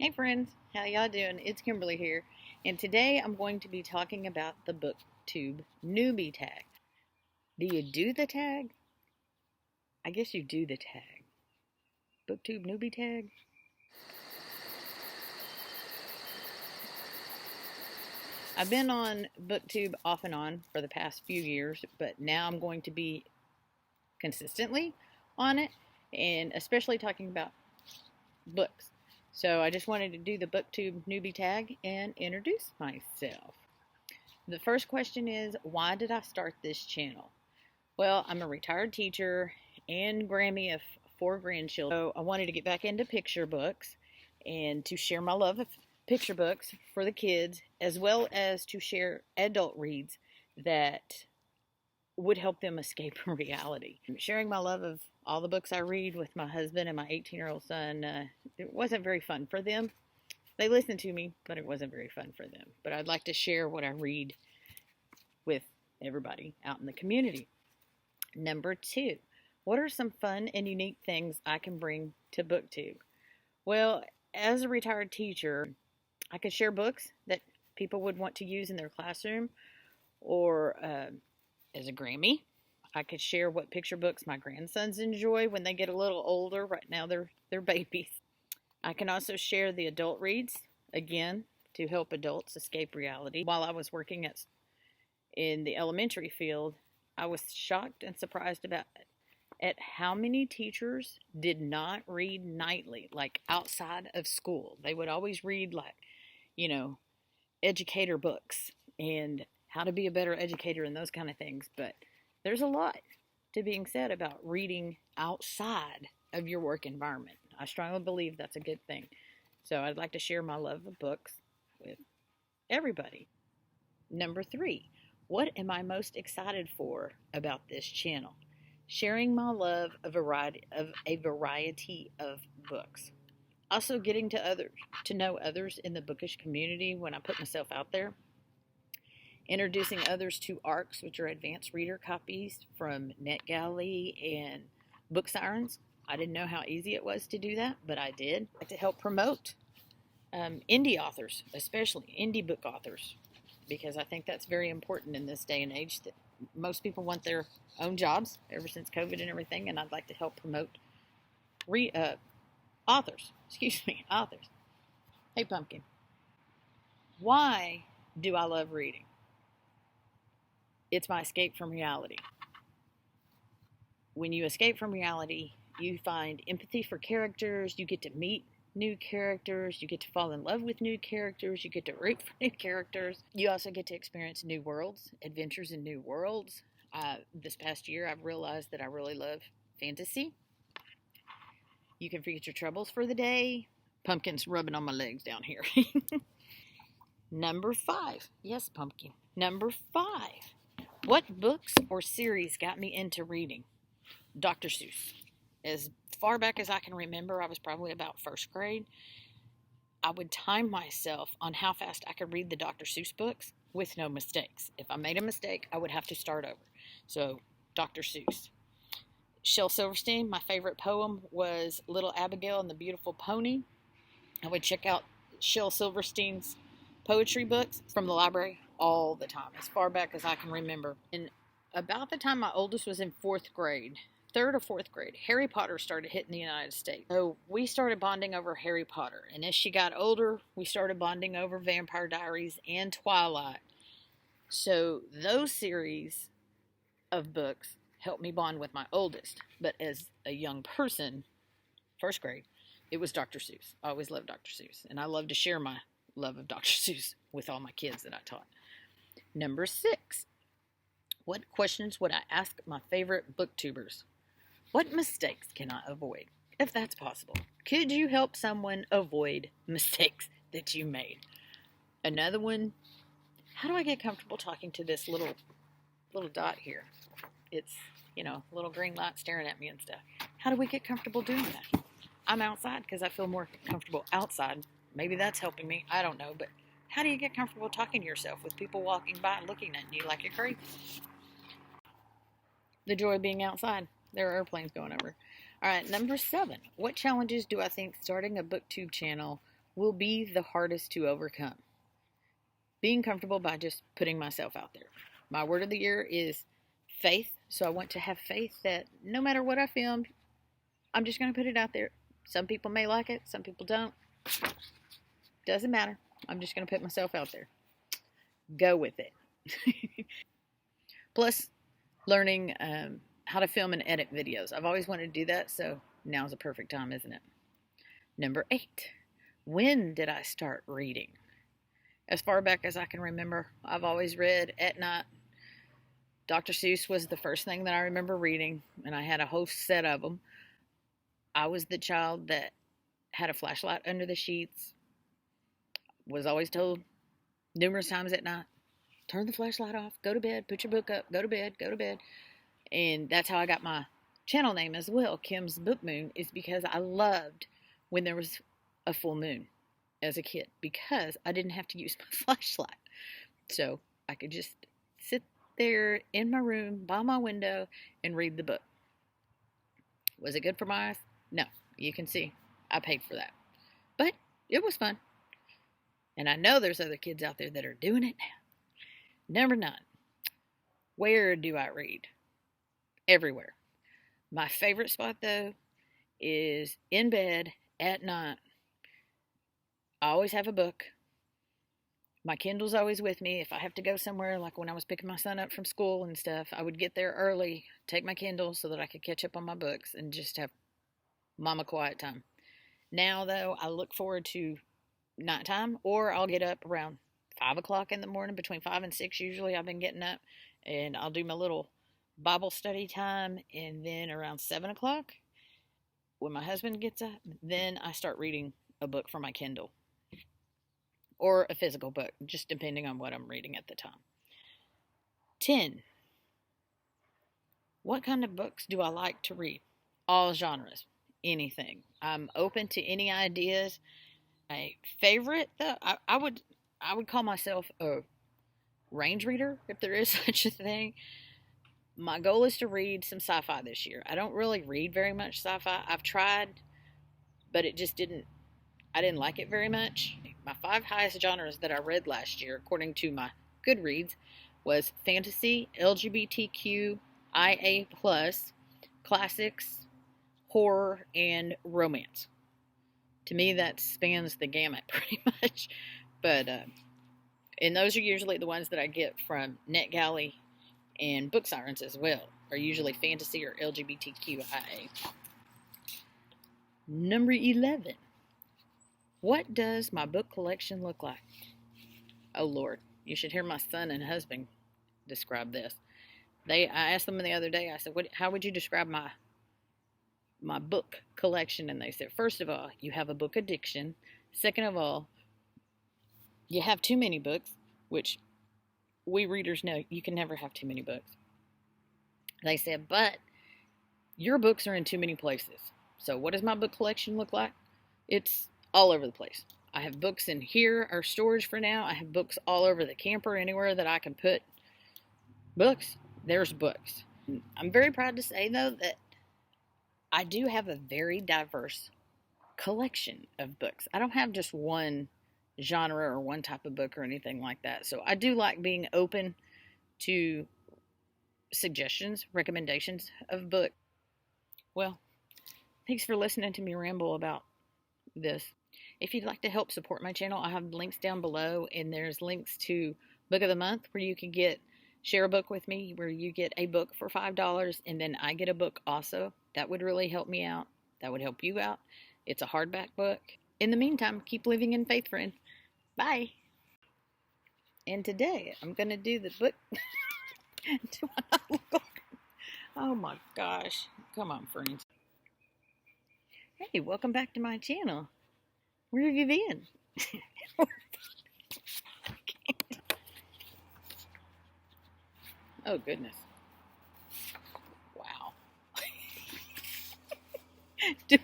Hey friends, how y'all doing? It's Kimberly here, and today I'm going to be talking about the Booktube Newbie tag. Do you do the tag? I guess you do the tag. Booktube Newbie tag? I've been on Booktube off and on for the past few years, but now I'm going to be consistently on it, and especially talking about books. So I just wanted to do the Booktube Newbie tag and introduce myself. The first question is, why did I start this channel? Well, I'm a retired teacher and Grammy of 4 grandchildren. So I wanted to get back into picture books and to share my love of picture books for the kids, as well as to share adult reads that would help them escape reality. Sharing my love of all the books I read with my husband and my 18-year-old son, it wasn't very fun for them. They listened to me, but it wasn't very fun for them. But I'd like to share what I read with everybody out in the community. Number 2, what are some fun and unique things I can bring to Booktube? Well, as a retired teacher, I could share books that people would want to use in their classroom, or as a Grammy, I could share what picture books my grandsons enjoy when they get a little older. Right now, they're babies. I can also share the adult reads, again, to help adults escape reality. While I was working in the elementary field, I was shocked and surprised at how many teachers did not read nightly, like outside of school. They would always read, like, educator books and how to be a better educator and those kind of things. But there's a lot to being said about reading outside of your work environment. I strongly believe that's a good thing. So I'd like to share my love of books with everybody. Number 3, what am I most excited for about this channel? Sharing my love of a variety of books. Also getting to know others in the bookish community when I put myself out there. Introducing others to ARCs, which are advanced reader copies from NetGalley and Book Sirens. I didn't know how easy it was to do that, but I did. I'd like to help promote indie authors, especially indie book authors, because I think that's very important in this day and age that most people want their own jobs ever since COVID and everything, and I'd like to help promote authors. Authors. Hey, Pumpkin. Why do I love reading? It's my escape from reality. When you escape from reality, you find empathy for characters, you get to meet new characters, you get to fall in love with new characters, you get to root for new characters. You also get to experience new worlds, adventures in new worlds. This past year, I've realized that I really love fantasy. You can forget your troubles for the day. Pumpkin's rubbing on my legs down here. Number 5. Yes, Pumpkin. Number 5. What books or series got me into reading? Dr. Seuss. As far back as I can remember, I was probably about first grade. I would time myself on how fast I could read the Dr. Seuss books with no mistakes. If I made a mistake, I would have to start over. So, Dr. Seuss. Shel Silverstein, my favorite poem was Little Abigail and the Beautiful Pony. I would check out Shel Silverstein's poetry books from the library all the time, as far back as I can remember. And about the time my oldest was in 4th grade, 3rd or 4th grade, Harry Potter started hitting the United States. So we started bonding over Harry Potter. And as she got older, we started bonding over Vampire Diaries and Twilight. So those series of books helped me bond with my oldest. But as a young person, 1st grade, it was Dr. Seuss. I always loved Dr. Seuss. And I love to share my love of Dr. Seuss with all my kids that I taught. Number 6. What questions would I ask my favorite booktubers? What mistakes can I avoid, if that's possible? Could you help someone avoid mistakes that you made? Another one, how do I get comfortable talking to this little dot here? It's, little green light staring at me and stuff. How do we get comfortable doing that? I'm outside because I feel more comfortable outside. Maybe that's helping me. I don't know, but how do you get comfortable talking to yourself with people walking by and looking at you like you're crazy? The joy of being outside. There are airplanes going over. All right, number 7. What challenges do I think starting a booktube channel will be the hardest to overcome. Being comfortable by just putting myself out there. My word of the year is faith. So I want to have faith that no matter what I film, I'm just going to put it out there. Some people may like it, some people don't. Doesn't matter. I'm just going to put myself out there. Go with it. Plus, learning how to film and edit videos. I've always wanted to do that, so now's the perfect time, isn't it? Number 8. When did I start reading? As far back as I can remember, I've always read at night. Dr. Seuss was the first thing that I remember reading, and I had a whole set of them. I was the child that had a flashlight under the sheets, was always told numerous times at night, turn the flashlight off, go to bed, put your book up, go to bed, go to bed. And that's how I got my channel name as well, Kim's Book Moon, is because I loved when there was a full moon as a kid, because I didn't have to use my flashlight. So I could just sit there in my room by my window and read the book. Was it good for my eyes? No. You can see I paid for that. But it was fun. And I know there's other kids out there that are doing it now. Number 9. Where do I read? Everywhere. My favorite spot, though, is in bed at night. I always have a book. My Kindle's always with me. If I have to go somewhere, like when I was picking my son up from school and stuff, I would get there early, take my Kindle so that I could catch up on my books and just have mama quiet time. Now, though, I look forward to nighttime, or I'll get up around 5 o'clock in the morning, between 5 and 6 usually I've been getting up, and I'll do my little Bible study time, and then around 7 o'clock, when my husband gets up, then I start reading a book from my Kindle, or a physical book, just depending on what I'm reading at the time. 10. What kind of books do I like to read? All genres, anything. I'm open to any ideas. My favorite, though, I would call myself a range reader, if there is such a thing. My goal is to read some sci-fi this year. I don't really read very much sci-fi. I've tried, but I didn't like it very much. My 5 highest genres that I read last year, according to my GoodReads, was fantasy, LGBTQ, IA+, classics, horror, and romance. To me, that spans the gamut pretty much. But, and those are usually the ones that I get from NetGalley and Book Sirens as well, are usually fantasy or LGBTQIA. Number 11. What does my book collection look like? Oh, Lord. You should hear my son and husband describe this. I asked them the other day, I said, how would you describe my book collection? And they said, first of all, you have a book addiction. Second of all, you have too many books, which we readers know you can never have too many books. They said, but your books are in too many places. So what does my book collection look like? It's all over the place. I have books in here, our storage for now. I have books all over the camper, anywhere that I can put books, there's books. I'm very proud to say, though, that I do have a very diverse collection of books. I don't have just one genre or one type of book or anything like that. So I do like being open to suggestions, recommendations of books. Well, thanks for listening to me ramble about this. If you'd like to help support my channel, I have links down below, and there's links to Book of the Month where you can share a book with me, where you get a book for $5, and then I get a book also. That would really help me out. That would help you out. It's a hardback book. In the meantime, keep living in faith, friend. Bye. And today, I'm going to do the book. Do I not look like? Oh my gosh. Come on, friends. Hey, welcome back to my channel. Where have you been? Oh, goodness. Wow. Do